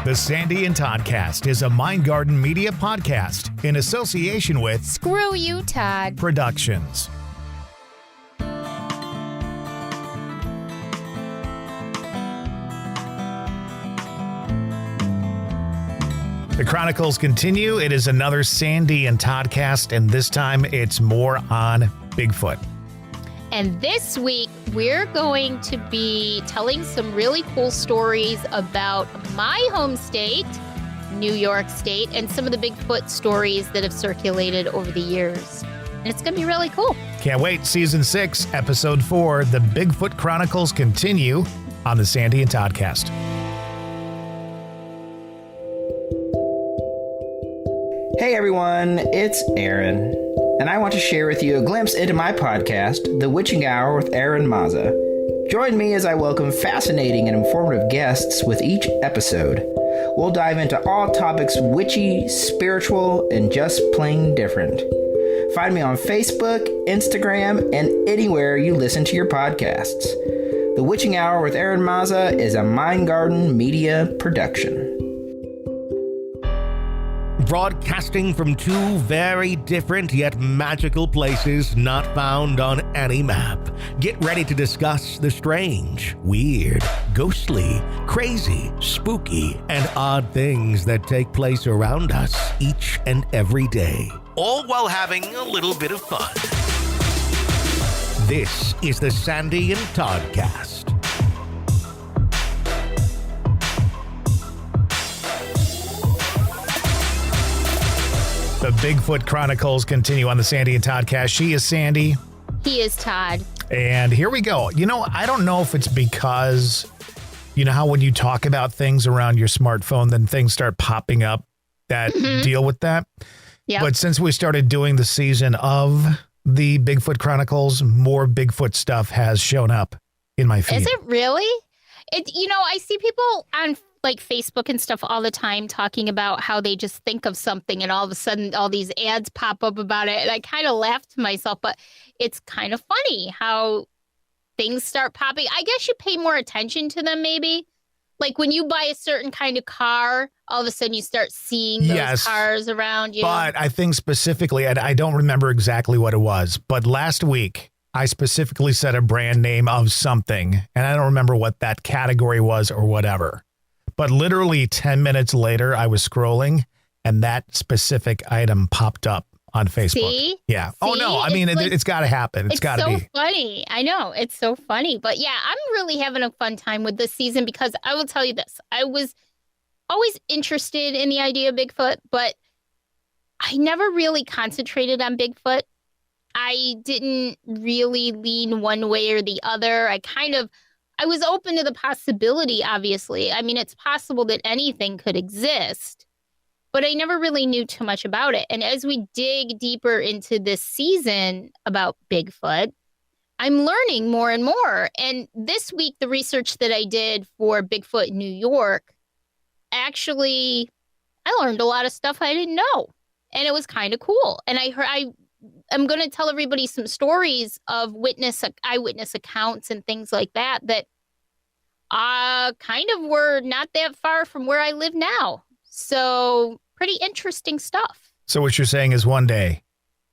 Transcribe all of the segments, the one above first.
The Sandy and Toddcast is a Mindgarden Media podcast in association with Screw You, Todd Productions. The Chronicles continue. It is another Sandy and Toddcast, and this time it's more on Bigfoot. And this week, we're going to be telling some really cool stories about my home state, New York State, and some of the Bigfoot stories that have circulated over the years. And it's going to be really cool. Can't wait. Season 6, Episode 4, The Bigfoot Chronicles continue on the Sandy and Toddcast. Hey everyone, it's Aaron, and I want to share with you a glimpse into my podcast, The Witching Hour with Aaron Mazza. Join me as I welcome fascinating and informative guests with each episode. We'll dive into all topics witchy, spiritual, and just plain different. Find me on Facebook, Instagram, and anywhere you listen to your podcasts. The Witching Hour with Aaron Mazza is a Mindgarden Media production. Broadcasting from two very different yet magical places not found on any map. Get ready to discuss the strange, weird, ghostly, crazy, spooky, and odd things that take place around us each and every day, all while having a little bit of fun. This is the Sandy and Toddcast. The Bigfoot Chronicles continue on the Sandy and Toddcast. She is Sandy. He is Todd. And here we go. You know, I don't know if it's because, you know how when you talk about things around your smartphone, then things start popping up that deal with that. Yeah. But since we started doing the season of the Bigfoot Chronicles, more Bigfoot stuff has shown up in my feed. Is it really? I see people on like Facebook and stuff all the time talking about how they just think of something and all of a sudden all these ads pop up about it. And I kind of laugh to myself, but it's kind of funny how things start popping. I guess you pay more attention to them maybe. Like when you buy a certain kind of car, all of a sudden you start seeing those cars around you. But I think specifically, and I don't remember exactly what it was, but last week I specifically said a brand name of something, and I don't remember what that category was or whatever. But literally 10 minutes later, I was scrolling, and that specific item popped up on Facebook. See? Yeah. See? Oh, no. I mean, it's got to happen. It's got to be. It's so funny. I know. It's so funny. But yeah, I'm really having a fun time with this season because I will tell you this. I was always interested in the idea of Bigfoot, but I never really concentrated on Bigfoot. I didn't really lean one way or the other. I was open to the possibility, obviously. I mean, it's possible that anything could exist, but I never really knew too much about it. And as we dig deeper into this season about Bigfoot, I'm learning more and more. And this week, the research that I did for Bigfoot New York, actually, I learned a lot of stuff I didn't know. And it was kind of cool. And I'm going to tell everybody some stories of eyewitness accounts and things like that kind of were not that far from where I live now. So pretty interesting stuff. So what you're saying is one day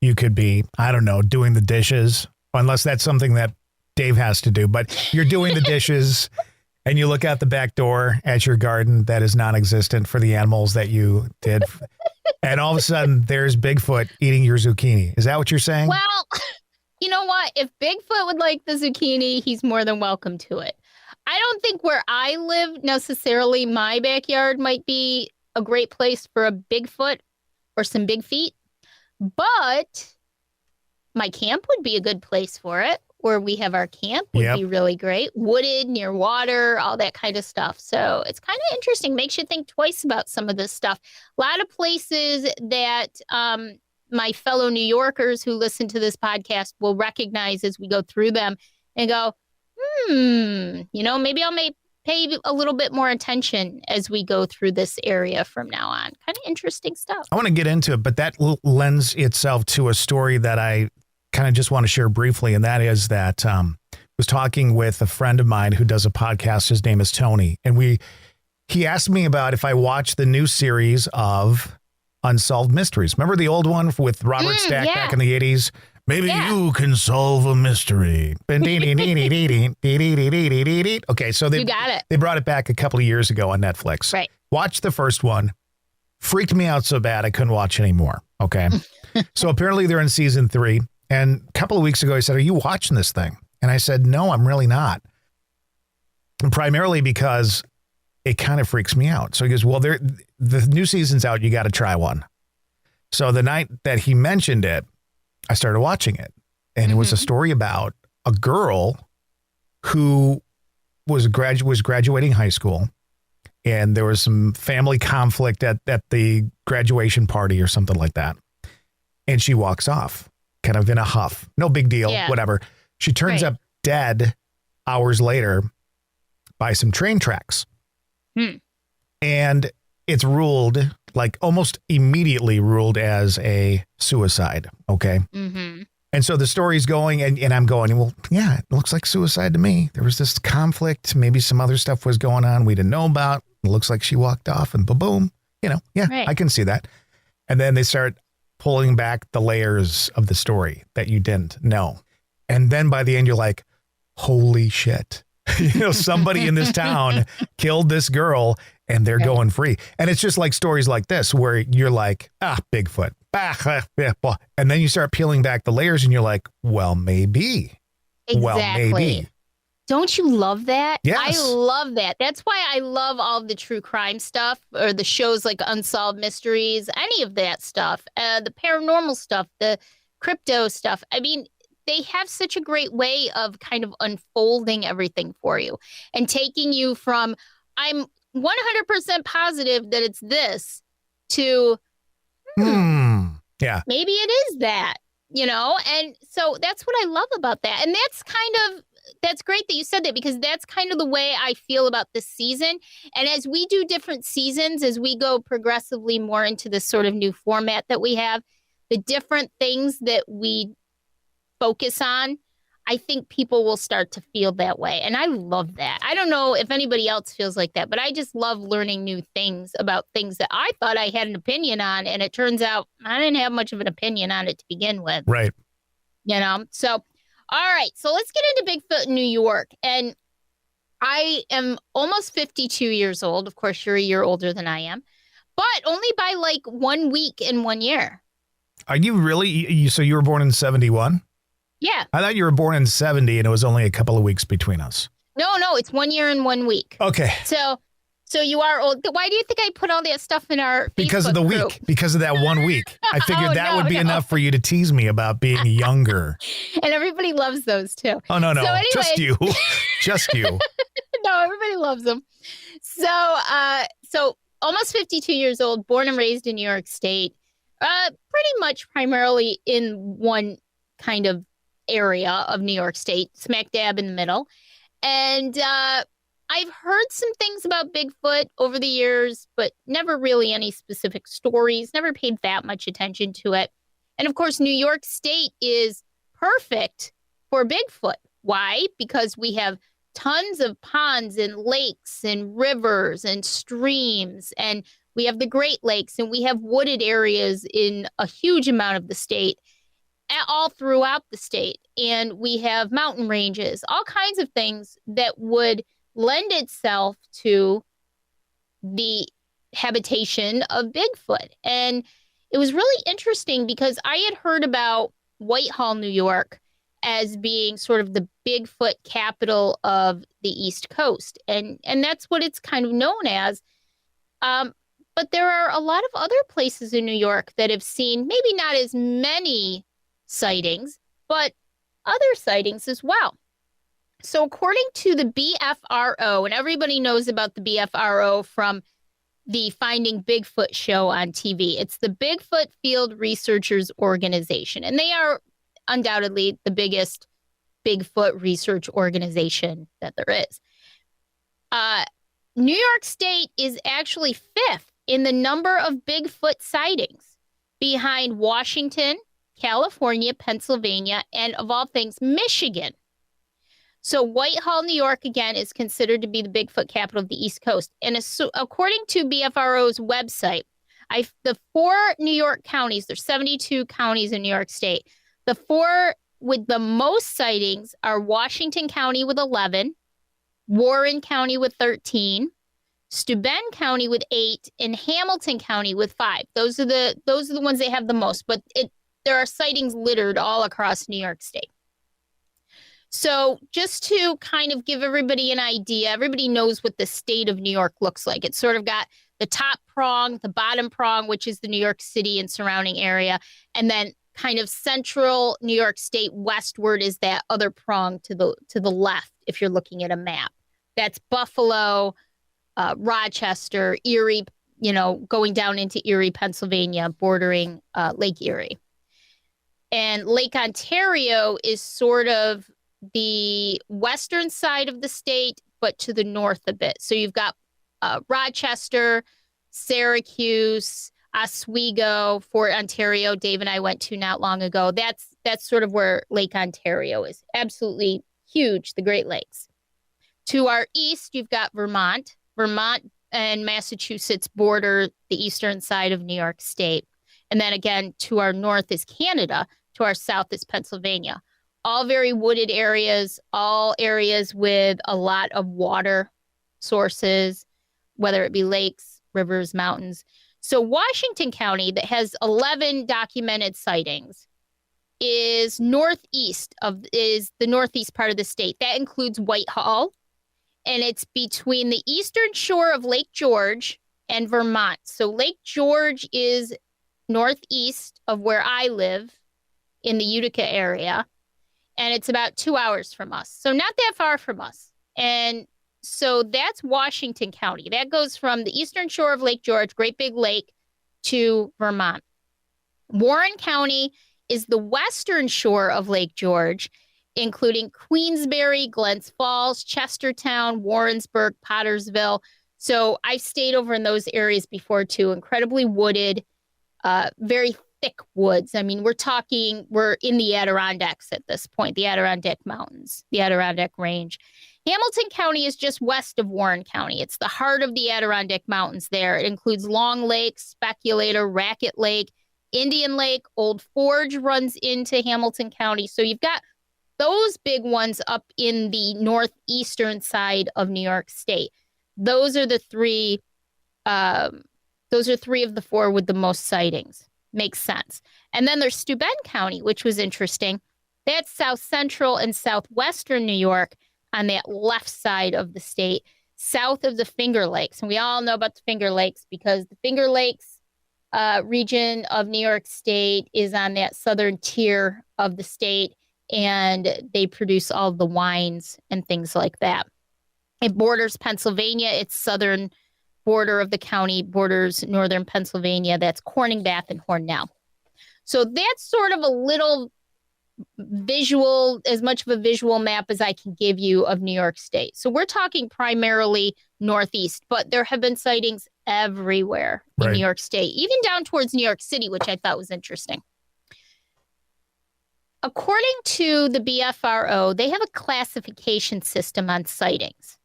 you could be, I don't know, doing the dishes, unless that's something that Dave has to do, but you're doing the dishes and you look out the back door at your garden that is non-existent for the animals that you did. And all of a sudden, there's Bigfoot eating your zucchini. Is that what you're saying? Well, you know what? If Bigfoot would like the zucchini, he's more than welcome to it. I don't think where I live necessarily my backyard might be a great place for a Bigfoot or some big feet, but my camp would be a good place for it. Where we have our camp would be really great. Wooded, near water, all that kind of stuff. So it's kind of interesting. Makes you think twice about some of this stuff. A lot of places that my fellow New Yorkers who listen to this podcast will recognize as we go through them and go, maybe I'll pay a little bit more attention as we go through this area from now on. Kind of interesting stuff. I want to get into it, but that lends itself to a story that I kind of just want to share briefly, and that is that I was talking with a friend of mine who does a podcast. His name is Tony, and we he asked me about if I watched the new series of Unsolved Mysteries. Remember the old one with Robert Stack back in the 80s? Maybe you can solve a mystery. Okay, so You got it. they brought it back a couple of years ago on Netflix. Right. Watched the first one. Freaked me out so bad I couldn't watch anymore. Okay. So apparently they're in season 3. And a couple of weeks ago, I said, are you watching this thing? And I said, no, I'm really not. And primarily because it kind of freaks me out. So he goes, well, the new season's out. You got to try one. So the night that he mentioned it, I started watching it. And it was a story about a girl who was graduating high school. And there was some family conflict at the graduation party or something like that. And she walks off kind of in a huff. No big deal, whatever. She turns up dead hours later by some train tracks. And it's ruled, like almost immediately ruled as a suicide. Okay. And so the story's going and I'm going, well, yeah, it looks like suicide to me. There was this conflict. Maybe some other stuff was going on we didn't know about. It looks like she walked off and boom, I can see that. And then they start pulling back the layers of the story that you didn't know. And then by the end, you're like, holy shit. Somebody in this town killed this girl and they're going free. And it's just like stories like this where you're like, Bigfoot. And then you start peeling back the layers and you're like, well, maybe. Exactly. Well, maybe. Don't you love that? Yes. I love that. That's why I love all the true crime stuff or the shows like Unsolved Mysteries, any of that stuff, the paranormal stuff, the crypto stuff. I mean, they have such a great way of kind of unfolding everything for you and taking you from, I'm 100% positive that it's this to, maybe it is that, And so that's what I love about that. And that's great that you said that because that's kind of the way I feel about this season. And as we do different seasons, as we go progressively more into this sort of new format that we have, the different things that we focus on, I think people will start to feel that way. And I love that. I don't know if anybody else feels like that, but I just love learning new things about things that I thought I had an opinion on. And it turns out I didn't have much of an opinion on it to begin with. Right. So, all right. So let's get into Bigfoot in New York. And I am almost 52 years old. Of course, you're a year older than I am, but only by like 1 week in 1 year. Are you really? So you were born in 71? Yeah. I thought you were born in 70 and it was only a couple of weeks between us. No, it's 1 year and 1 week. Okay. So you are old. Why do you think I put all that stuff in our Because Facebook of the group? week. Because of that 1 week. I figured that would be enough for you to tease me about being younger. And everybody loves those too. Oh, no. So anyway, just you. Just you. No, everybody loves them. So almost 52 years old, born and raised in New York State, pretty much primarily in one kind of area of New York State, smack dab in the middle. And I've heard some things about Bigfoot over the years, but never really any specific stories, never paid that much attention to it. And of course, New York State is perfect for Bigfoot. Why? Because we have tons of ponds and lakes and rivers and streams, and we have the Great Lakes, and we have wooded areas in a huge amount of the state, all throughout the state. And we have mountain ranges, all kinds of things that would lend itself to the habitation of Bigfoot. And it was really interesting because I had heard about Whitehall, New York, as being sort of the Bigfoot capital of the East Coast. And that's what it's kind of known as. But there are a lot of other places in New York that have seen maybe not as many sightings, but other sightings as well. So according to the BFRO, and everybody knows about the BFRO from the Finding Bigfoot show on TV, it's the Bigfoot Field Researchers Organization, and they are undoubtedly the biggest Bigfoot research organization that there is. New York State is actually 5th in the number of Bigfoot sightings, behind Washington, California, Pennsylvania, and of all things, Michigan. So Whitehall, New York, again, is considered to be the Bigfoot capital of the East Coast. And according to BFRO's website, the 4 New York counties, there's 72 counties in New York State. The 4 with the most sightings are Washington County with 11, Warren County with 13, Steuben County with 8, and Hamilton County with 5. Those are the ones that have the most, but there are sightings littered all across New York State. So just to kind of give everybody an idea, everybody knows what the state of New York looks like. It's sort of got the top prong, the bottom prong, which is the New York City and surrounding area, and then kind of central New York State westward is that other prong to the left if you're looking at a map. That's Buffalo, Rochester, Erie, going down into Erie, Pennsylvania, bordering Lake Erie. And Lake Ontario is sort of the western side of the state, but to the north a bit. So you've got Rochester, Syracuse, Oswego, Fort Ontario. Dave and I went to not long ago. That's sort of where Lake Ontario is. Absolutely huge, the Great Lakes. To our east, you've got Vermont. Vermont and Massachusetts border the eastern side of New York State. And then again, to our north is Canada. To our south is Pennsylvania. All very wooded areas, all areas with a lot of water sources, whether it be lakes, rivers, mountains. So Washington County, that has 11 documented sightings, is the northeast part of the state. That includes Whitehall, and it's between the eastern shore of Lake George and Vermont. So Lake George is northeast of where I live in the Utica area. And it's about 2 hours from us. So not that far from us. And so that's Washington County. That goes from the eastern shore of Lake George, Great Big Lake, to Vermont. Warren County is the western shore of Lake George, including Queensbury, Glens Falls, Chestertown, Warrensburg, Pottersville. So I've stayed over in those areas before too. Incredibly wooded, very thick woods. I mean, we're in the Adirondacks at this point, the Adirondack Mountains, the Adirondack Range. Hamilton County is just west of Warren County. It's the heart of the Adirondack Mountains there. It includes Long Lake, Speculator, Racket Lake, Indian Lake, Old Forge runs into Hamilton County. So you've got those big ones up in the northeastern side of New York State. Those are three of the 4 with the most sightings. Makes sense. And then there's Steuben County, which was interesting. That's south central and southwestern New York on that left side of the state, south of the Finger Lakes. And we all know about the Finger Lakes because the Finger Lakes region of New York State is on that southern tier of the state, and they produce all the wines and things like that. It borders Pennsylvania. Its southern border of the county borders northern Pennsylvania. That's Corning, Bath, and Hornell. So that's sort of a little visual, as much of a visual map as I can give you of New York State. So we're talking primarily northeast, but there have been sightings everywhere in New York State, even down towards New York City, which I thought was interesting. According to the BFRO, they have a classification system on sightings.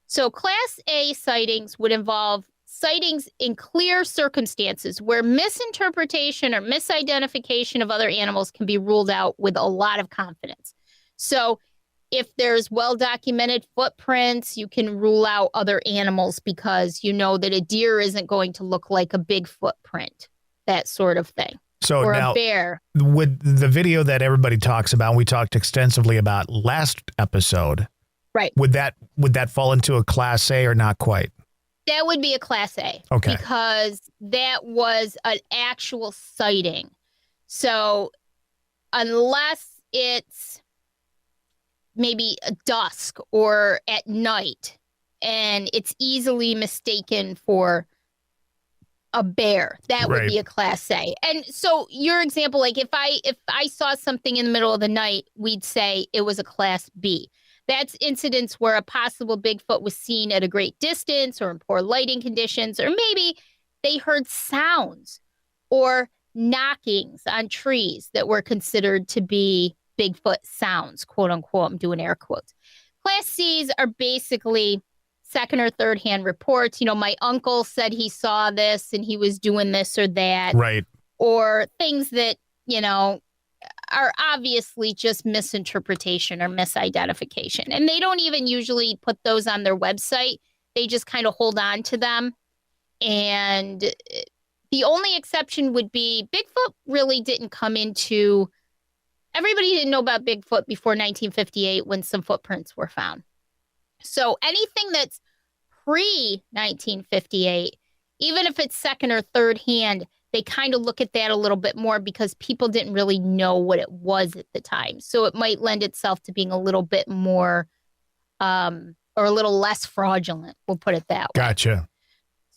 So Class A sightings would involve sightings in clear circumstances where misinterpretation or misidentification of other animals can be ruled out with a lot of confidence. So if there's well-documented footprints, you can rule out other animals because you know that a deer isn't going to look like a big footprint, that sort of thing. So or now, a bear. With the video that everybody talks about, we talked extensively about last episode. Right. Would that fall into a Class A or not quite? That would be a Class A. Okay. Because that was an actual sighting. So unless it's maybe dusk or at night and it's easily mistaken for a bear, that would be a Class A. And so your example, like if I saw something in the middle of the night, we'd say it was a Class B. That's incidents where a possible Bigfoot was seen at a great distance or in poor lighting conditions, or maybe they heard sounds or knockings on trees that were considered to be Bigfoot sounds, quote unquote. I'm doing air quotes. Class C's are basically second or third hand reports. You know, my uncle said he saw this and he was doing this or that. Right. Or things that, you know, are obviously just misinterpretation or misidentification. And they don't even usually put those on their website. They just kind of hold on to them. And the only exception would be Bigfoot really didn't come into, everybody didn't know about Bigfoot before 1958 when some footprints were found. So anything that's pre-1958, even if it's second or third hand, they kind of look at that a little bit more because people didn't really know what it was at the time. So it might lend itself to being a little bit more or a little less fraudulent. We'll put it that way. Gotcha.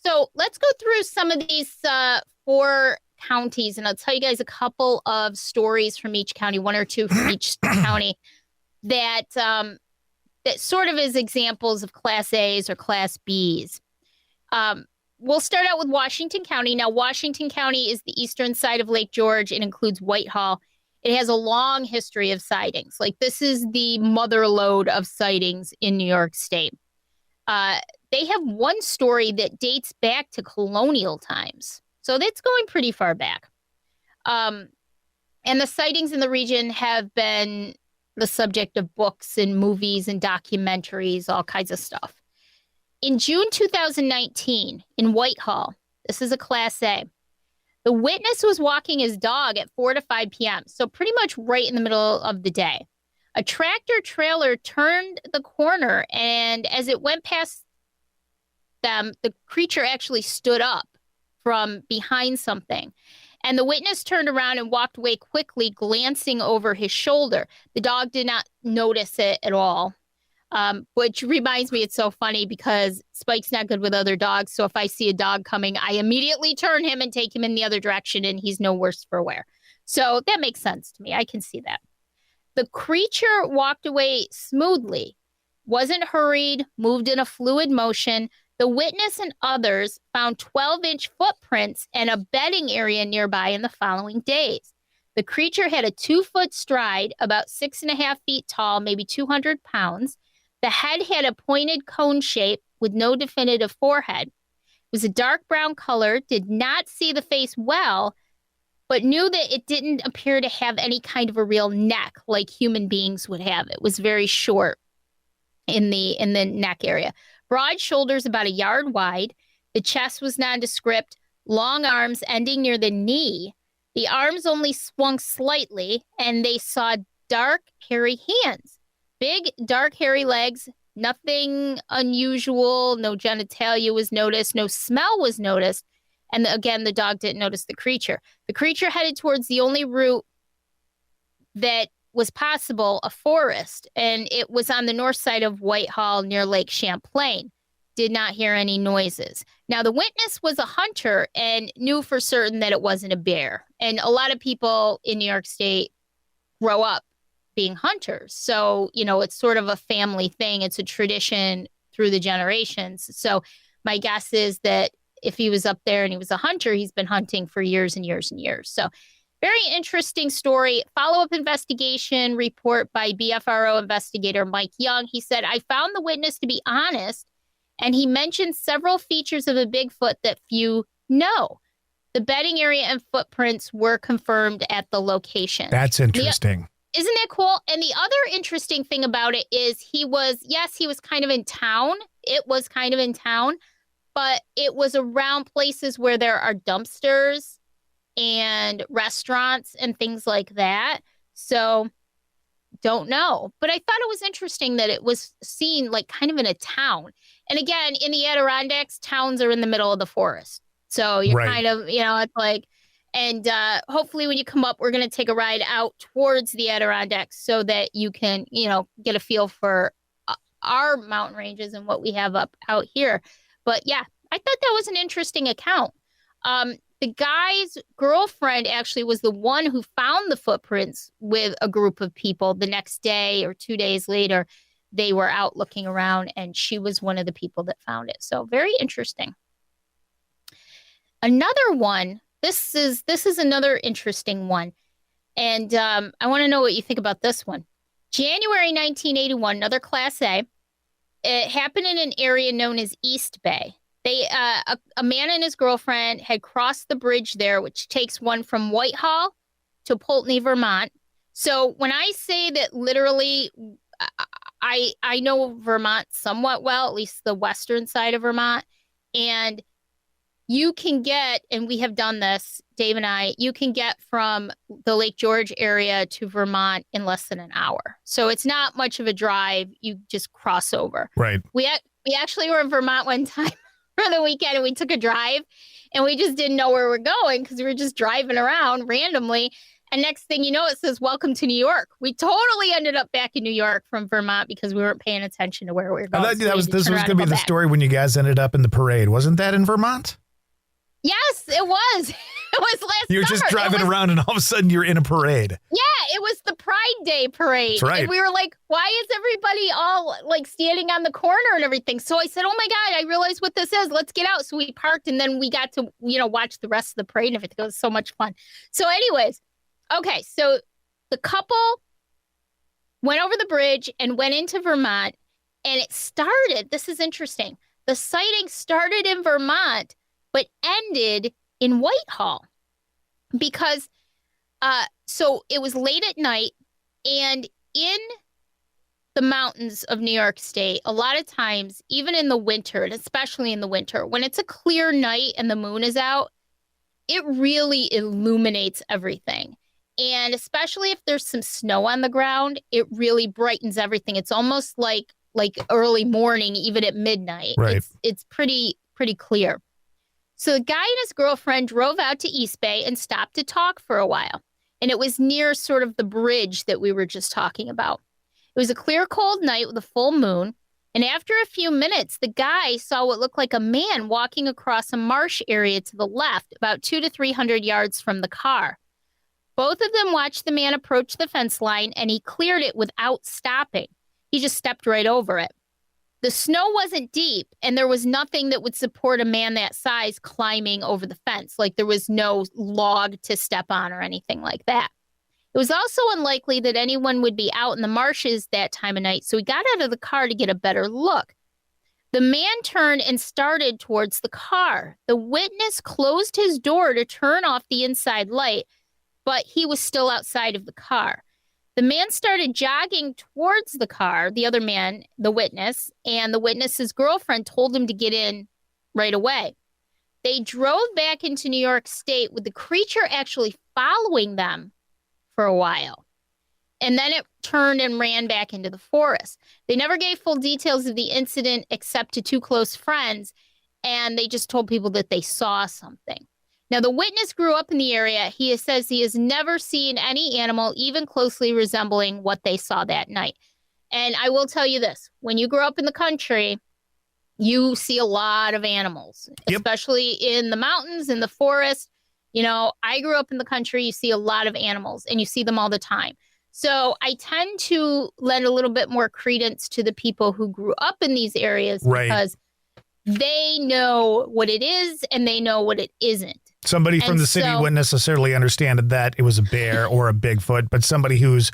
So let's go through some of these 4 counties, and I'll tell you guys a couple of stories from each county, 1 or 2 from each county that that sort of is examples of Class A's or Class B's. We'll start out with Washington County. Now, Washington County is the eastern side of Lake George. It includes Whitehall. It has a long history of sightings. Like, this is the mother lode of sightings in New York State. They have one story that dates back to colonial times. So that's going pretty far back. And the sightings in the region have been the subject of books and movies and documentaries, all kinds of stuff. In June 2019, in Whitehall, this is a Class A, the witness was walking his dog at 4 to 5 p.m., so pretty much right in the middle of the day. A tractor trailer turned the corner, and as it went past them, the creature actually stood up from behind something. And the witness turned around and walked away quickly, glancing over his shoulder. The dog did not notice it at all. Which reminds me, it's so funny because Spike's not good with other dogs. So if I see a dog coming, I immediately turn him and take him in the other direction, and he's no worse for wear. So that makes sense to me. I can see that. The creature walked away smoothly, wasn't hurried, moved in a fluid motion. The witness and others found 12-inch footprints and a bedding area nearby in the following days. The creature had a 2-foot stride, about 6.5 feet tall, maybe 200 pounds. The head had a pointed cone shape with no definitive forehead. It was a dark brown color, did not see the face well, but knew that it didn't appear to have any kind of a real neck like human beings would have. It was very short in the neck area. Broad shoulders about a yard wide. The chest was nondescript, long arms ending near the knee. The arms only swung slightly, and they saw dark, hairy hands. Big, dark, hairy legs, nothing unusual, no genitalia was noticed, no smell was noticed. And again, the dog didn't notice the creature. The creature headed towards the only route that was possible, a forest, and it was on the north side of Whitehall near Lake Champlain. Did not hear any noises. Now, the witness was a hunter and knew for certain that it wasn't a bear. And a lot of people in New York State grow up being hunters. So, you know, it's sort of a family thing. It's a tradition through the generations. So my guess is that if he was up there and he was a hunter, he's been hunting for years and years and years. So very interesting story. Follow-up investigation report by BFRO investigator Mike Young. He said, I found the witness to be honest, and he mentioned several features of a Bigfoot that few know. The bedding area and footprints were confirmed at the location. That's interesting. Isn't that cool? And the other interesting thing about it is he was kind of in town. It was kind of in town, but it was around places where there are dumpsters and restaurants and things like that. So don't know. But I thought it was interesting that it was seen like kind of in a town. And again, in the Adirondacks, towns are in the middle of the forest. So you're kind of, you know, it's like, and hopefully when you come up, we're going to take a ride out towards the Adirondacks so that you can, you know, get a feel for our mountain ranges and what we have up out here. But yeah, I thought that was an interesting account. The guy's girlfriend actually was the one who found the footprints with a group of people the next day or 2 days later. They were out looking around and she was one of the people that found it. So very interesting. Another one. This is another interesting one. And I want to know what you think about this one. January 1981, another Class A. It happened in an area known as East Bay. A man and his girlfriend had crossed the bridge there, which takes one from Whitehall to Pulteney, Vermont. So when I say that literally, I know Vermont somewhat well, at least the western side of Vermont. And you can get, and we have done this, Dave and I, you can get from the Lake George area to Vermont in less than an hour. So it's not much of a drive. You just cross over. Right. We actually were in Vermont one time for the weekend, and we took a drive, and we just didn't know where we're going because we were just driving around randomly. And next thing you know, it says, "Welcome to New York." We totally ended up back in New York from Vermont because we weren't paying attention to where we were going. I thought this was going to be the story when you guys ended up in the parade. Wasn't that in Vermont? Yes, it was. It was last You were summer. just driving around and all of a sudden you're in a parade. Yeah, it was the Pride Day parade. That's right. And we were like, why is everybody all like standing on the corner and everything? So I said, oh my God, I realized what this is. Let's get out. So we parked and then we got to, watch the rest of the parade and everything. It was so much fun. So anyways, okay. So the couple went over the bridge and went into Vermont, and it started, this is interesting. The sighting started in Vermont, but ended in Whitehall because so it was late at night, and in the mountains of New York State, a lot of times, even in the winter, and especially in the winter, when it's a clear night and the moon is out, it really illuminates everything. And especially if there's some snow on the ground, it really brightens everything. It's almost like early morning, even at midnight. Right. It's pretty clear. So the guy and his girlfriend drove out to East Bay and stopped to talk for a while. And it was near sort of the bridge that we were just talking about. It was a clear, cold night with a full moon. And after a few minutes, the guy saw what looked like a man walking across a marsh area to the left, about 200 to 300 yards from the car. Both of them watched the man approach the fence line, and he cleared it without stopping. He just stepped right over it. The snow wasn't deep, and there was nothing that would support a man that size climbing over the fence. Like there was no log to step on or anything like that. It was also unlikely that anyone would be out in the marshes that time of night, so he got out of the car to get a better look. The man turned and started towards the car. The witness closed his door to turn off the inside light, but he was still outside of the car. The man started jogging towards the car, the other man, the witness, and the witness's girlfriend told him to get in right away. They drove back into New York State with the creature actually following them for a while. And then it turned and ran back into the forest. They never gave full details of the incident except to two close friends, and they just told people that they saw something. Now, the witness grew up in the area. He says he has never seen any animal even closely resembling what they saw that night. And I will tell you this, when you grow up in the country, you see a lot of animals, especially in the mountains, in the forest. I grew up in the country. You see a lot of animals, and you see them all the time. So I tend to lend a little bit more credence to the people who grew up in these areas because they know what it is and they know what it isn't. Somebody from the city wouldn't necessarily understand that it was a bear or a Bigfoot, but somebody who's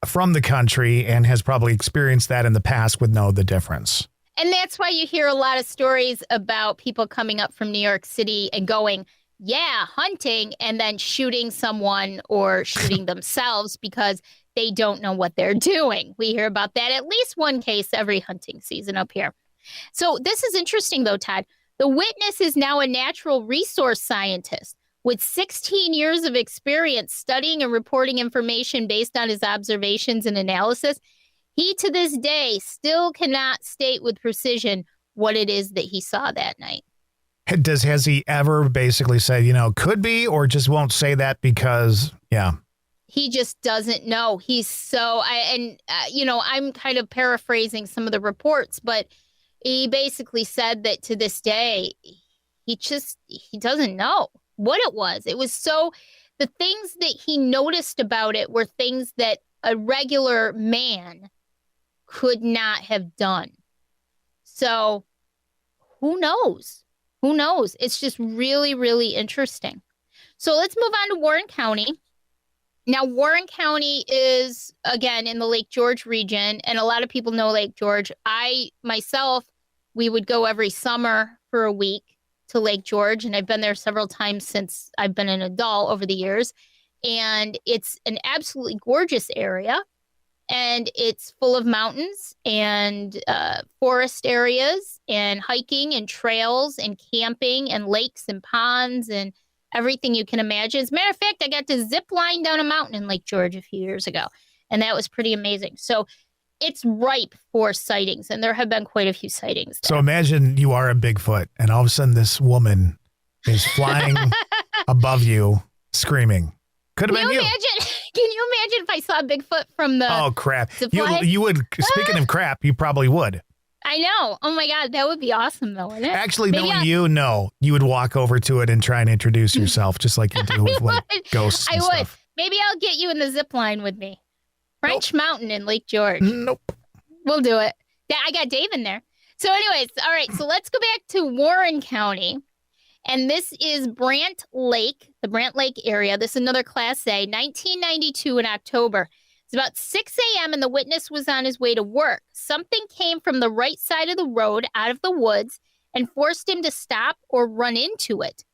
from the country and has probably experienced that in the past would know the difference. And that's why you hear a lot of stories about people coming up from New York City and going, yeah, hunting, and then shooting someone or shooting themselves because they don't know what they're doing. We hear about that at least one case every hunting season up here. So this is interesting, though, Todd. The witness is now a natural resource scientist with 16 years of experience studying and reporting information based on his observations and analysis. He, to this day, still cannot state with precision what it is that he saw that night. Has he ever basically said, could be, or just won't say that because, He just doesn't know. He's so, I'm kind of paraphrasing some of the reports, but he basically said that to this day, he doesn't know what it was. It was the things that he noticed about it were things that a regular man could not have done. So who knows? Who knows? It's just really, really interesting. So let's move on to Warren County. Now, Warren County is, again, in the Lake George region, and a lot of people know Lake George. We would go every summer for a week to Lake George, and I've been there several times since I've been an adult over the years. And it's an absolutely gorgeous area, and it's full of mountains and forest areas and hiking and trails and camping and lakes and ponds and everything you can imagine. As a matter of fact, I got to zip line down a mountain in Lake George a few years ago, and that was pretty amazing. So it's ripe for sightings, and there have been quite a few sightings there. So imagine you are a Bigfoot, and all of a sudden this woman is flying above you, screaming. Could have been you. Can you imagine if I saw Bigfoot from the... Oh, crap. You would, speaking of crap, you probably would. I know. Oh, my God. That would be awesome, though, wouldn't it? Actually, knowing you would walk over to it and try and introduce yourself, just like you do with like ghosts and stuff. Maybe I'll get you in the zip line with me. French Mountain in Lake George. Nope. We'll do it. Yeah, I got Dave in there. So anyways, all right. So let's go back to Warren County. And this is Brant Lake, the Brant Lake area. This is another Class A, 1992 in October. It's about 6 a.m. and the witness was on his way to work. Something came from the right side of the road out of the woods and forced him to stop or run into it.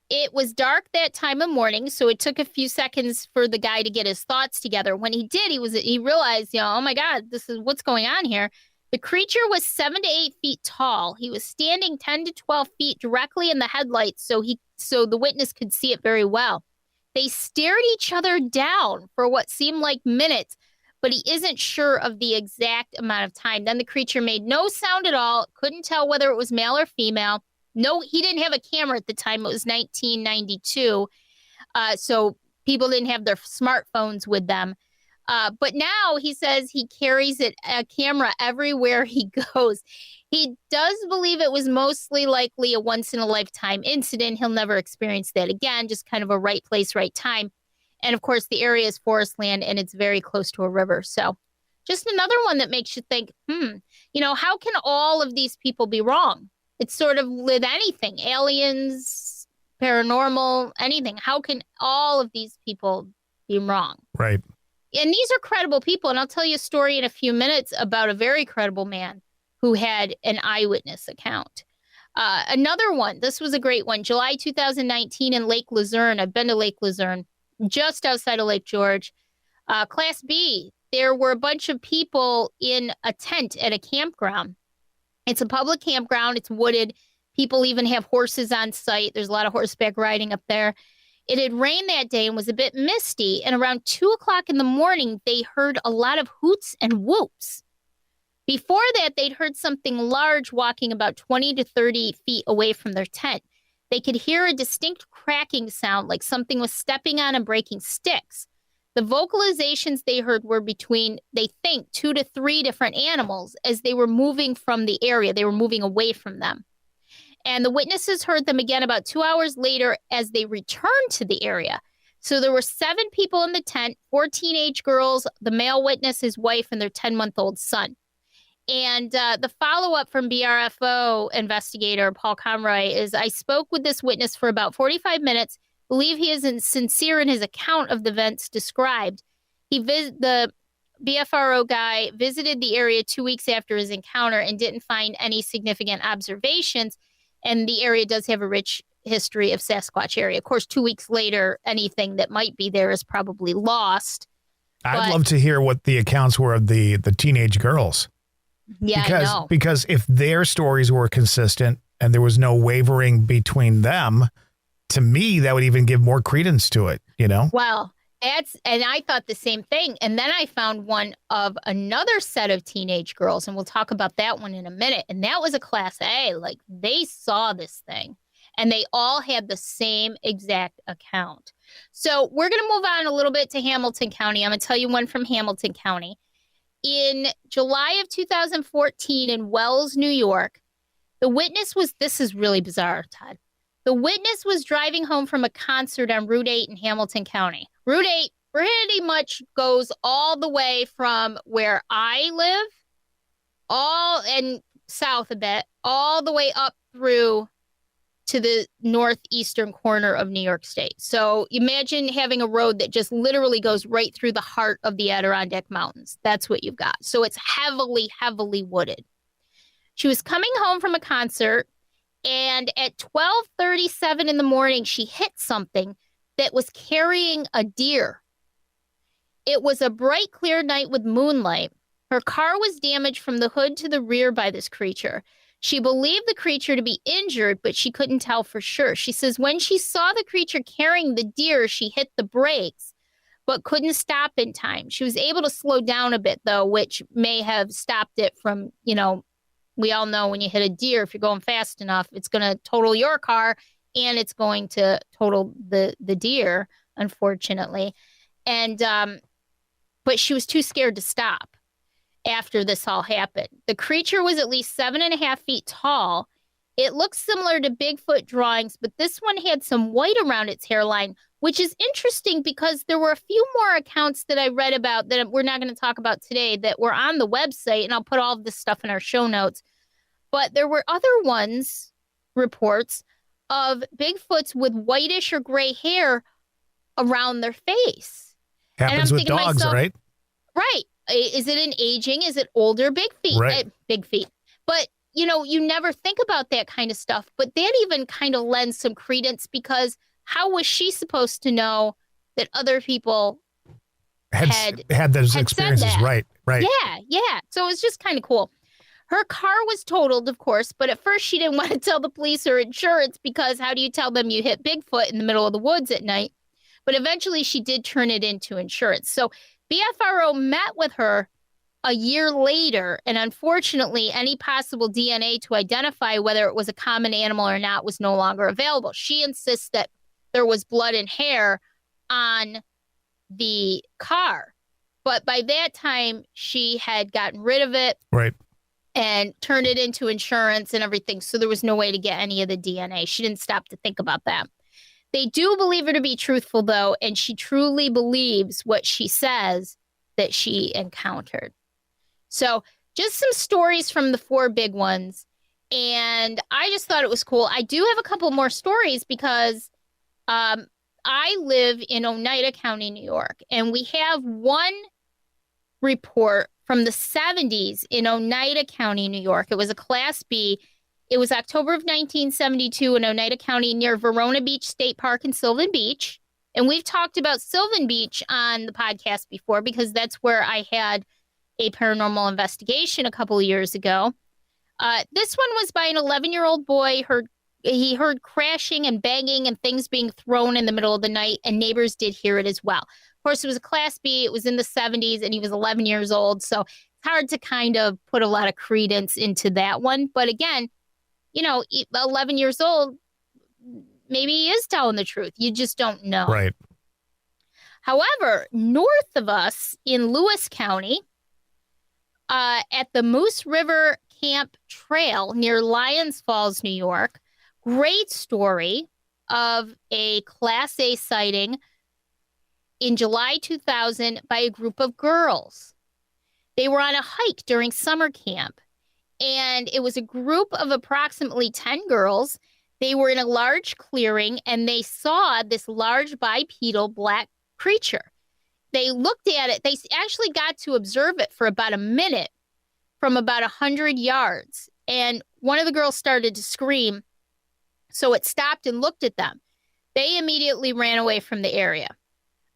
It was dark that time of morning, so it took a few seconds for the guy to get his thoughts together. When he did, he realized, oh my God, this is what's going on here. The creature was 7 to 8 feet tall. He was standing 10 to 12 feet directly in the headlights, so the witness could see it very well. They stared each other down for what seemed like minutes, but he isn't sure of the exact amount of time. Then the creature made no sound at all, couldn't tell whether it was male or female. No, he didn't have a camera at the time. It was 1992, so people didn't have their smartphones with them. But now he says he carries a camera everywhere he goes. He does believe it was mostly likely a once-in-a-lifetime incident. He'll never experience that again, just kind of a right place, right time. And, of course, the area is forest land, and it's very close to a river. So just another one that makes you think, how can all of these people be wrong? It's sort of with anything, aliens, paranormal, anything. How can all of these people be wrong? Right. And these are credible people. And I'll tell you a story in a few minutes about a very credible man who had an eyewitness account. Another one, this was a great one, July 2019 in Lake Luzerne. I've been to Lake Luzerne, just outside of Lake George. Class B, there were a bunch of people in a tent at a campground. It's a public campground. It's wooded. People even have horses on site. There's a lot of horseback riding up there. It had rained that day and was a bit misty. And around 2 o'clock in the morning, they heard a lot of hoots and whoops. Before that, they'd heard something large walking about 20 to 30 feet away from their tent. They could hear a distinct cracking sound like something was stepping on and breaking sticks. The vocalizations they heard were between, they think, 2 to 3 different animals as they were moving from the area. They were moving away from them. And the witnesses heard them again about 2 hours later as they returned to the area. So there were 7 people in the tent, 4 teenage girls, the male witness, his wife, and their 10-month-old son. And the follow-up from BFRO investigator Paul Conroy is, I spoke with this witness for about 45 minutes, believe he is sincere in his account of the events described. The BFRO guy visited the area 2 weeks after his encounter and didn't find any significant observations. And the area does have a rich history of Sasquatch area. Of course, 2 weeks later, anything that might be there is probably lost. I'd love to hear what the accounts were of the teenage girls. Yeah, I know. Because if their stories were consistent and there was no wavering between them, to me, that would even give more credence to it, Well, and I thought the same thing. And then I found one of another set of teenage girls, and we'll talk about that one in a minute. And that was a Class A. Like, they saw this thing, and they all had the same exact account. So we're going to move on a little bit to Hamilton County. I'm going to tell you one from Hamilton County. In July of 2014 in Wells, New York, the witness was, this is really bizarre, Todd. The witness was driving home from a concert on Route 8 in Hamilton County. Route 8 pretty much goes all the way from where I live, and south a bit, all the way up through to the northeastern corner of New York State. So imagine having a road that just literally goes right through the heart of the Adirondack Mountains. That's what you've got. So it's heavily, heavily wooded. She was coming home from a concert, and at 12:37 in the morning, she hit something that was carrying a deer. It was a bright, clear night with moonlight. Her car was damaged from the hood to the rear by this creature. She believed the creature to be injured, but she couldn't tell for sure. She says when she saw the creature carrying the deer, she hit the brakes, but couldn't stop in time. She was able to slow down a bit, though, which may have stopped it from, we all know when you hit a deer, if you're going fast enough, it's going to total your car and it's going to total the deer, unfortunately. And, but she was too scared to stop after this all happened. The creature was at least 7.5 feet tall. It looks similar to Bigfoot drawings, but this one had some white around its hairline, which is interesting because there were a few more accounts that I read about that we're not going to talk about today that were on the website, and I'll put all of this stuff in our show notes. But there were other reports of Bigfoots with whitish or gray hair around their face. Happens with dogs, right? Right. Is it an aging? Is it older? Big feet. Right. Big feet. But, you never think about that kind of stuff. But that even kind of lends some credence because how was she supposed to know that other people had those experiences? Right. Yeah. So it was just kind of cool. Her car was totaled, of course, but at first she didn't want to tell the police or insurance because how do you tell them you hit Bigfoot in the middle of the woods at night? But eventually she did turn it into insurance. So BFRO met with her a year later, and unfortunately, any possible DNA to identify whether it was a common animal or not was no longer available. She insists that there was blood and hair on the car. But by that time, she had gotten rid of it. Right. And turned it into insurance and everything. So there was no way to get any of the DNA. She didn't stop to think about that. They do believe her to be truthful, though, and she truly believes what she says that she encountered. So just some stories from the 4 big ones. And I just thought it was cool. I do have a couple more stories because I live in Oneida County, New York, and we have one report from the 70s in Oneida County, New York. It was a Class B. It was October of 1972 in Oneida County near Verona Beach State Park in Sylvan Beach. And we've talked about Sylvan Beach on the podcast before because that's where I had a paranormal investigation a couple of years ago. This one was by an 11-year-old boy. He heard crashing and banging and things being thrown in the middle of the night, and neighbors did hear it as well. Of course, it was a Class B. It was in the 70s, and he was 11 years old. So it's hard to kind of put a lot of credence into that one. But again, 11 years old, maybe he is telling the truth. You just don't know. Right. However, north of us in Lewis County, at the Moose River Camp Trail near Lyons Falls, New York, great story of a Class A sighting in July 2000 by a group of girls. They were on a hike during summer camp, and it was a group of approximately 10 girls. They were in a large clearing, and they saw this large bipedal black creature. They looked at it. They actually got to observe it for about a minute from about 100 yards, and one of the girls started to scream, so it stopped and looked at them. They immediately ran away from the area.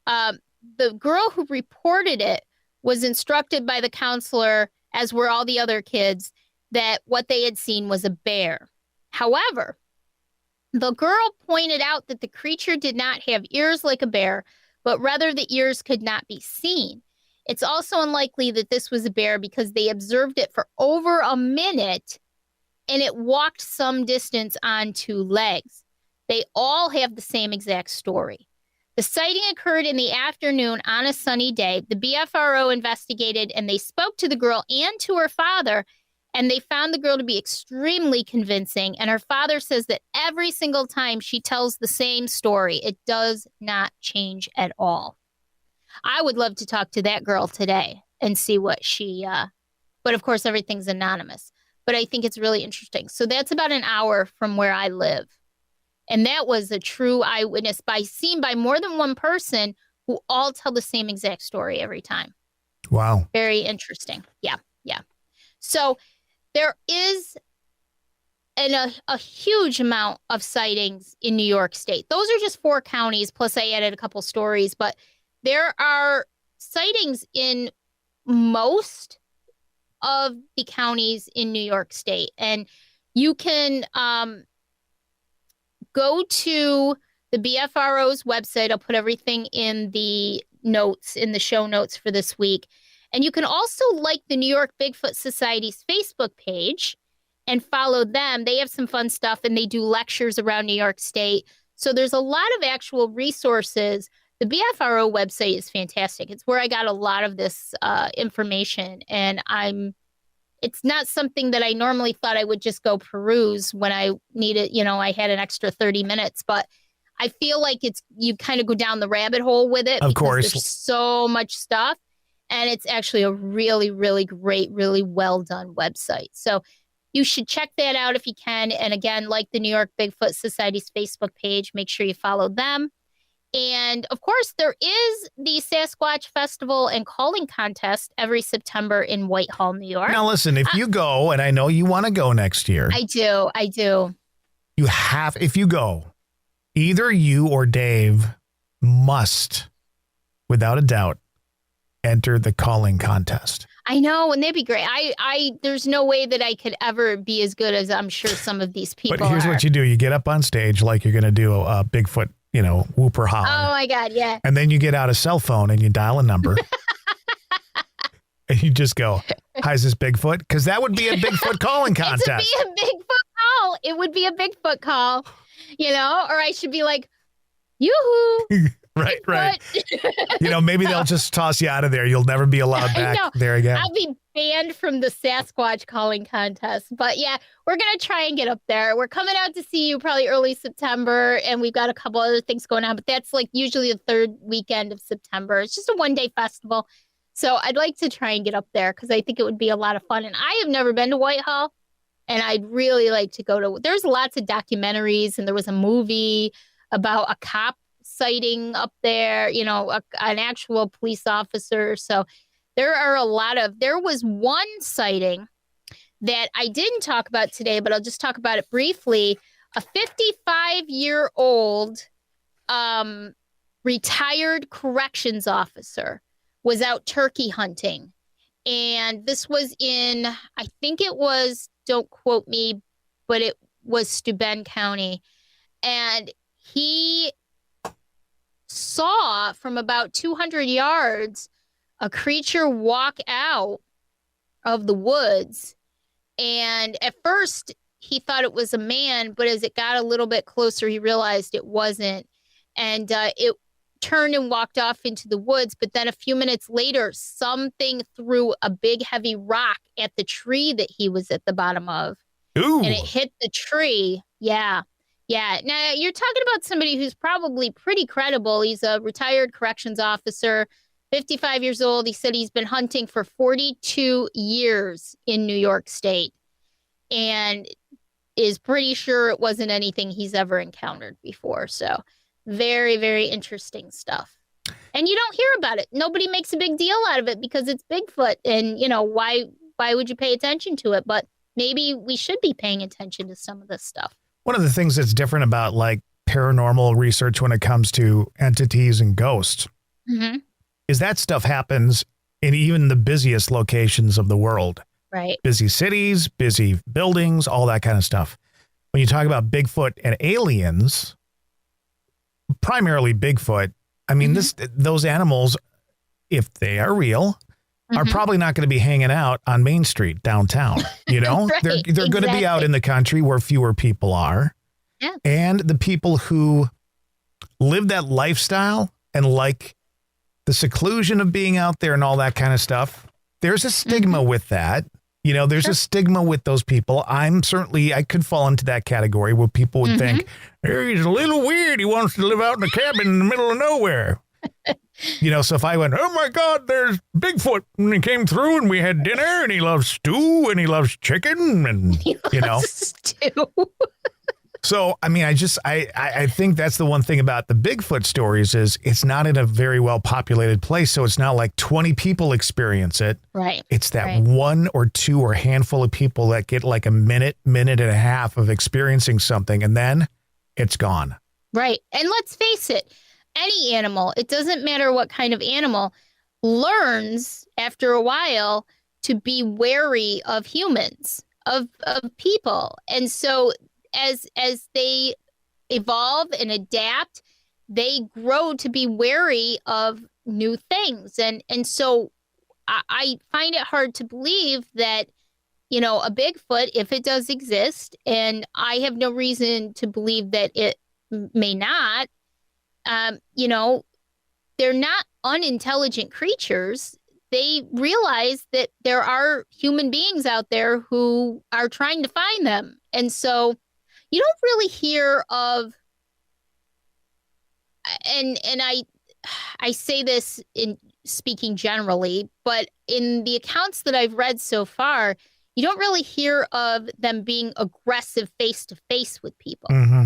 The girl who reported it was instructed by the counselor, as were all the other kids, that what they had seen was a bear. However, the girl pointed out that the creature did not have ears like a bear, but rather the ears could not be seen. It's also unlikely that this was a bear because they observed it for over a minute and it walked some distance on 2 legs. They all have the same exact story. The sighting occurred in the afternoon on a sunny day. The BFRO investigated and they spoke to the girl and to her father, and they found the girl to be extremely convincing. And her father says that every single time she tells the same story, it does not change at all. I would love to talk to that girl today and see what she, but of course, everything's anonymous. But I think it's really interesting. So that's about an hour from where I live. And that was a true eyewitness seen by more than one person who all tell the same exact story every time. Wow. Very interesting. Yeah. So there is a huge amount of sightings in New York State. Those are just 4 counties, plus I added a couple stories, but there are sightings in most of the counties in New York State. And you can go to the BFRO's website. I'll put everything in the notes, in the show notes for this week. And you can also like the New York Bigfoot Society's Facebook page and follow them. They have some fun stuff, and they do lectures around New York State. So there's a lot of actual resources. The BFRO website is fantastic. It's where I got a lot of this information, and it's not something that I normally thought I would just go peruse when I needed, I had an extra 30 minutes, but I feel like you kind of go down the rabbit hole with it. Of course. There's so much stuff, and it's actually a really, really great, really well done website. So you should check that out if you can. And again, like the New York Bigfoot Society's Facebook page, make sure you follow them. And of course, there is the Sasquatch Festival and Calling Contest every September in Whitehall, New York. Now, listen, if you go, and I know you want to go next year. I do. If you go, either you or Dave must, without a doubt, enter the Calling Contest. I know, and that'd be great. There's no way that I could ever be as good as I'm sure some of these people are. But here's what you do. You get up on stage like you're going to do a Bigfoot, whoop or holler. Oh, my God, yeah. And then you get out a cell phone and you dial a number. And you just go, hi, is this Bigfoot? Because that would be a Bigfoot calling contest. It would be a Bigfoot call. It would be a Bigfoot call, or I should be like, yoo-hoo. Right. Maybe they'll just toss you out of there. You'll never be allowed back there again. I'll be banned from the Sasquatch calling contest. But yeah, we're going to try and get up there. We're coming out to see you probably early September, and we've got a couple other things going on, but that's like usually the 3rd weekend of September. It's just a 1-day festival. So I'd like to try and get up there because I think it would be a lot of fun. And I have never been to Whitehall, and I'd really like to go to. There's lots of documentaries, and there was a movie about a cop sighting up there, an actual police officer. So there was one sighting that I didn't talk about today, but I'll just talk about it briefly. A 55-year-old retired corrections officer was out turkey hunting. And this was I think it was, don't quote me, but it was Steuben County. And he saw from about 200 yards a creature walk out of the woods. And at first he thought it was a man, but as it got a little bit closer, he realized it wasn't. And it turned and walked off into the woods. But then a few minutes later, something threw a big heavy rock at the tree that he was at the bottom of. Ooh. And it hit the tree. Yeah. Now, you're talking about somebody who's probably pretty credible. He's a retired corrections officer, 55 years old. He said he's been hunting for 42 years in New York State and is pretty sure it wasn't anything he's ever encountered before. So very, very interesting stuff. And you don't hear about it. Nobody makes a big deal out of it because it's Bigfoot. And, why would you pay attention to it? But maybe we should be paying attention to some of this stuff. One of the things that's different about like paranormal research when it comes to entities and ghosts is that stuff happens in even the busiest locations of the world. Right. Busy cities, busy buildings, all that kind of stuff. When you talk about Bigfoot and aliens, primarily Bigfoot, I mean, those animals, if they are real, are probably not going to be hanging out on Main Street downtown. Right, they're going to be out in the country where fewer people are. Yeah. And the people who live that lifestyle and like the seclusion of being out there and all that kind of stuff, there's a stigma with that. There's a stigma with those people. I could fall into that category where people would think, hey, he's a little weird. He wants to live out in a cabin in the middle of nowhere. So if I went, oh my God, there's Bigfoot, and he came through and we had dinner and he loves stew and he loves chicken and, stew. So, I mean, I think that's the one thing about the Bigfoot stories is it's not in a very well populated place. So it's not like 20 people experience it. Right. It's that one or two or handful of people that get like a minute and a half of experiencing something, and then it's gone. Right. And let's face it, any animal, it doesn't matter what kind of animal, learns after a while to be wary of humans, of people. And so as they evolve and adapt, they grow to be wary of new things. And so I find it hard to believe that, you know, a Bigfoot, if it does exist, and I have no reason to believe that it may not, you know, they're not unintelligent creatures. They realize that there are human beings out there who are trying to find them. And so you don't really hear of, and I say this in speaking generally, but in the accounts that I've read so far, you don't really hear of them being aggressive face to face with people. Mm-hmm.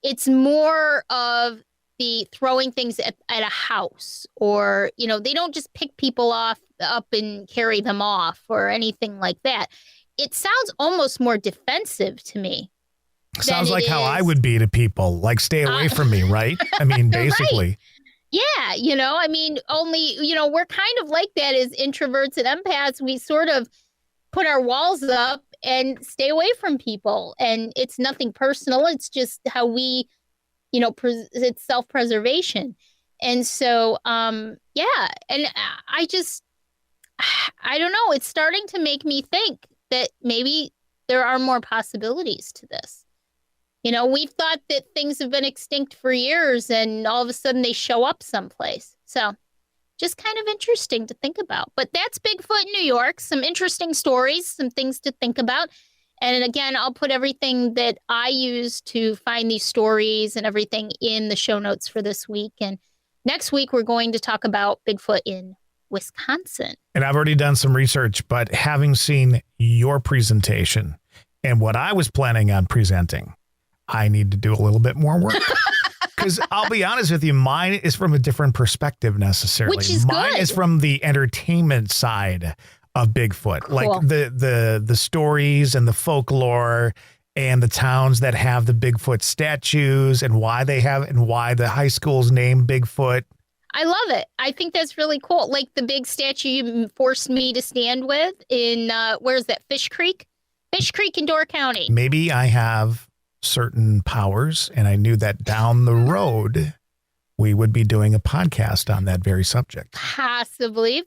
It's more of the throwing things at a house, or, you know, they don't just pick people up and carry them off or anything like that. It sounds almost more defensive to me. Sounds like how I would be to people, like stay away from me, right? I mean, basically. Right. Yeah, you know, I mean, only, you know, we're kind of like that as introverts and empaths. We sort of put our walls up and stay away from people. And it's nothing personal. It's just how we, you know, it's self-preservation. And so, yeah, and I don't know. It's starting to make me think that maybe there are more possibilities to this. You know, we've thought that things have been extinct for years and all of a sudden they show up someplace. So just kind of interesting to think about. But that's Bigfoot in New York. Some interesting stories, some things to think about. And again, I'll put everything that I use to find these stories and everything in the show notes for this week. And next week, we're going to talk about Bigfoot in Wisconsin. And I've already done some research, but having seen your presentation and what I was planning on presenting, I need to do a little bit more work. Because I'll be honest with you, mine is from a different perspective necessarily. Which is mine good. is from the entertainment side of Bigfoot. Cool. Like the stories and the folklore and the towns that have the Bigfoot statues and why they have and why the high school's named Bigfoot. I love it. I think that's really cool. Like the big statue you forced me to stand with in, where's that, Fish Creek? Fish Creek in Door County. Maybe I have certain powers, and I knew that down the road we would be doing a podcast on that very subject. Possibly.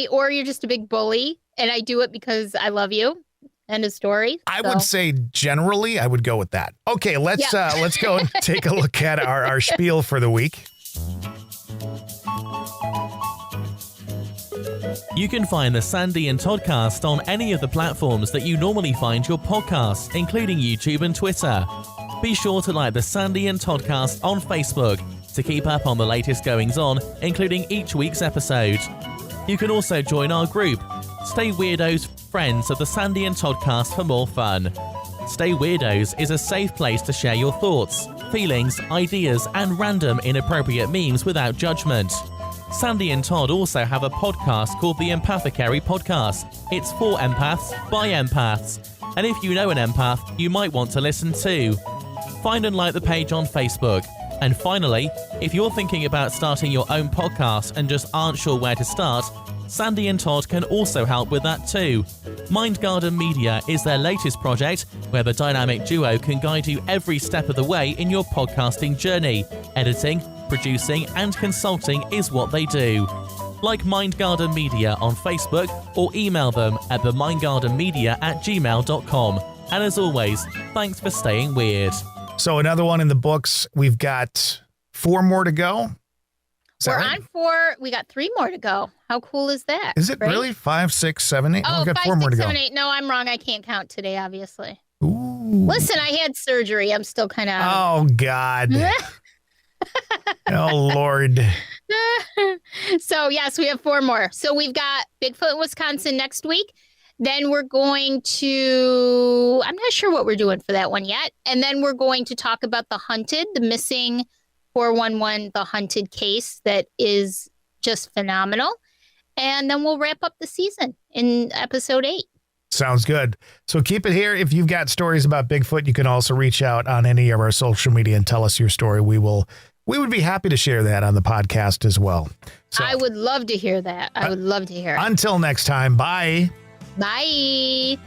Or you're just a big bully, and I do it because I love you. End of story. I would say generally I would go with that. Okay, let's go and take a look at our spiel for the week. You can find the Sandy and Toddcast on any of the platforms that you normally find your podcasts, including YouTube and Twitter. Be sure to like the Sandy and Toddcast on Facebook to keep up on the latest goings-on, including each week's episode. You can also join our group, Stay Weirdos, Friends of the Sandy and Toddcast, for more fun. Stay Weirdos is a safe place to share your thoughts, feelings, ideas, and random inappropriate memes without judgment. Sandy and Todd also have a podcast called the Empathicary Podcast. It's for empaths, by empaths. And if you know an empath, you might want to listen too. Find and like the page on Facebook. And finally, if you're thinking about starting your own podcast and just aren't sure where to start, Sandy and Todd can also help with that too. Mindgarden Media is their latest project where the dynamic duo can guide you every step of the way in your podcasting journey. Editing, producing and consulting is what they do. Like Mindgarden Media on Facebook or email them at themindgardenmedia@gmail.com. And as always, thanks for staying weird. So another one in the books. We've got 4 more to go. We're on 4. We got 3 more to go. How cool is that? Is it really 5, 6, 7, 8? Oh, we've got 5, 4 more 6, to 7, go. 8. No, I'm wrong. I can't count today, obviously. Ooh. Listen, I had surgery. I'm still kind of... Oh, God. Oh, Lord. So, yes, we have 4 more. So we've got Bigfoot, Wisconsin next week. Then we're going to, I'm not sure what we're doing for that one yet. And then we're going to talk about the missing 411, the hunted case that is just phenomenal. And then we'll wrap up the season in episode 8. Sounds good. So keep it here. If you've got stories about Bigfoot, you can also reach out on any of our social media and tell us your story. We would be happy to share that on the podcast as well. So, I would love to hear that. I would love to hear it. Until next time, bye. Bye.